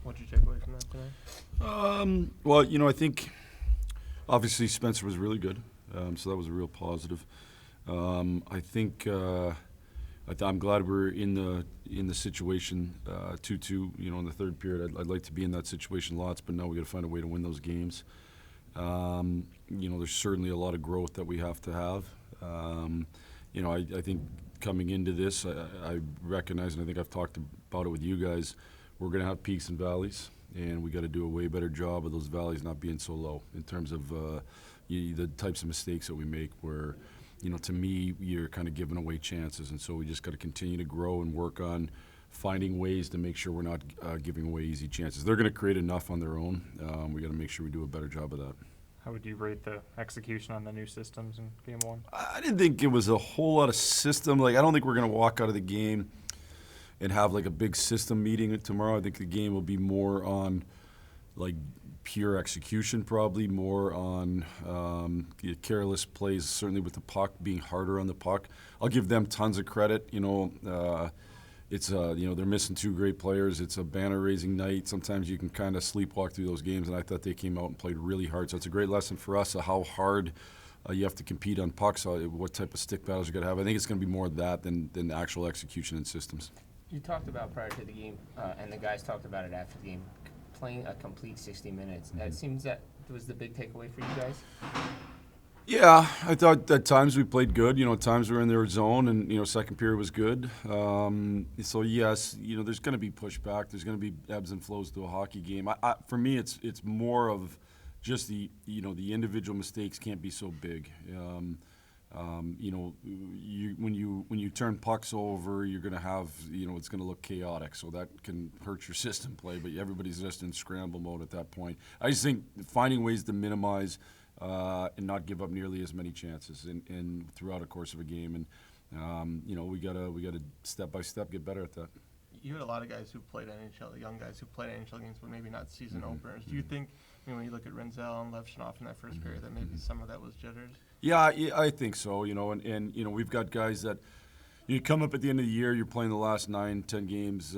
What did you take away from that tonight? Well, I think obviously Spencer was really good, so that was a real positive. I think I'm glad we're in the situation 2-2. In the third period, I'd like to be in that situation lots, but now we got to find a way to win those games. There's certainly a lot of growth that we have to have. I think coming into this, I recognize, and I think I've talked about it with you guys, we're going to have peaks and valleys, and we got to do a way better job of those valleys not being so low in terms of the types of mistakes that we make where, to me, you're kind of giving away chances. And so we just got to continue to grow and work on finding ways to make sure we're not giving away easy chances. They're going to create enough on their own. We got to make sure we do a better job of that. How would you rate the execution on the new systems in Game 1? I didn't think it was a whole lot of system. I don't think we're going to walk out of the game and have a big system meeting tomorrow. I think the game will be more on pure execution, probably more on careless plays, certainly with the puck, being harder on the puck. I'll give them tons of credit. It's they're missing two great players. It's a banner-raising night. Sometimes you can kind of sleepwalk through those games, and I thought they came out and played really hard. So it's a great lesson for us of how hard you have to compete on pucks, what type of stick battles you're going to have. I think it's going to be more of that than actual execution and systems. You talked about prior to the game, and the guys talked about it after the game, playing a complete 60 minutes. Mm-hmm. It seems that was the big takeaway for you guys? Yeah, I thought at times we played good. At times we were in their zone, and second period was good. So yes, there's going to be pushback. There's going to be ebbs and flows to a hockey game. For me, it's more of just the individual mistakes can't be so big. When you turn pucks over, you're going to have it's going to look chaotic. So that can hurt your system play. But everybody's just in scramble mode at that point. I just think finding ways to minimize. And not give up nearly as many chances in throughout a course of a game, and we gotta step by step get better at that. You had a lot of guys who played NHL, young guys who played NHL games, but maybe not season openers. Do you think, when you look at Renzel and Levshunov in that first period, that maybe some of that was jitters? Yeah, I think so. And we've got guys that you come up at the end of the year, you're playing the last 9-10 games.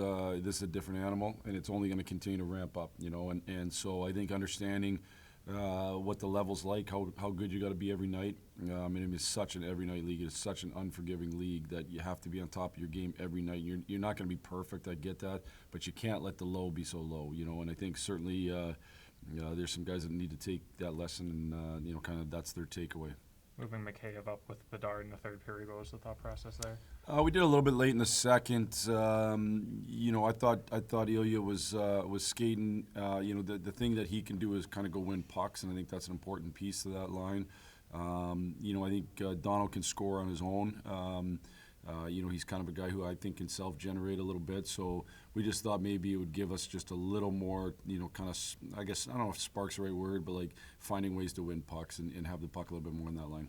This is a different animal, and it's only going to continue to ramp up. And so I think understanding. What the level's like, how good you got to be every night. It's such an every night league. It's such an unforgiving league that you have to be on top of your game every night. You're not going to be perfect. I get that, but you can't let the low be so low. And I think certainly there's some guys that need to take that lesson, and kind of that's their takeaway. Moving Mikheyev up with Bedard in the third period, what was the thought process there? We did a little bit late in the second. I thought Ilya was skating. The thing that he can do is kind of go win pucks, and I think that's an important piece to that line. I think Donald can score on his own. He's kind of a guy who I think can self-generate a little bit. So we just thought maybe it would give us just a little more, kind of, I guess, I don't know if spark's the right word, but finding ways to win pucks and have the puck a little bit more in that line.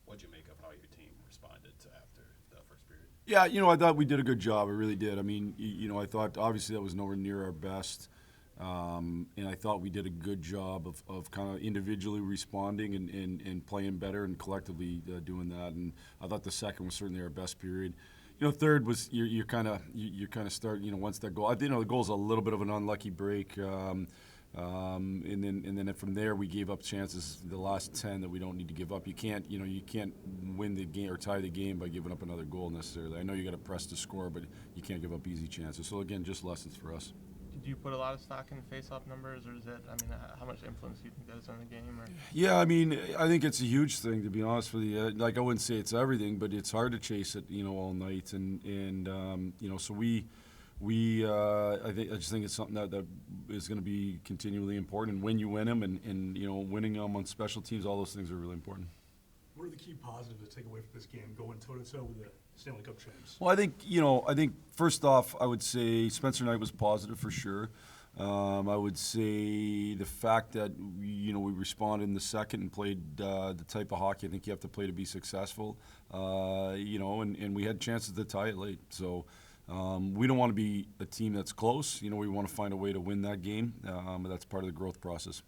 What'd you make of how your team responded after the first period? Yeah, I thought we did a good job. I really did. I thought obviously that was nowhere near our best. And I thought we did a good job of kind of individually responding and playing better and collectively doing that. And I thought the second was certainly our best period. Third was you kind of start once that goal. The goal's a little bit of an unlucky break. And then from there we gave up chances the last 10 that we don't need to give up. You can't win the game or tie the game by giving up another goal necessarily. I know you got to press to score, but you can't give up easy chances. So again, just lessons for us. Do you put a lot of stock in face-off numbers, or is it? How much influence do you think that is on the game? Or? Yeah, I think it's a huge thing, to be honest with you. I wouldn't say it's everything, but it's hard to chase it, all night, and so I just think it's something that is going to be continually important. And when you win them, and winning them on special teams, all those things are really important. What are the key positives to take away from this game, going toe-to-toe with the Stanley Cup champs? Well, I think first off, I would say Spencer Knight was positive for sure. I would say the fact that we responded in the second and played the type of hockey I think you have to play to be successful. And we had chances to tie it late. So we don't want to be a team that's close. We want to find a way to win that game. That's part of the growth process.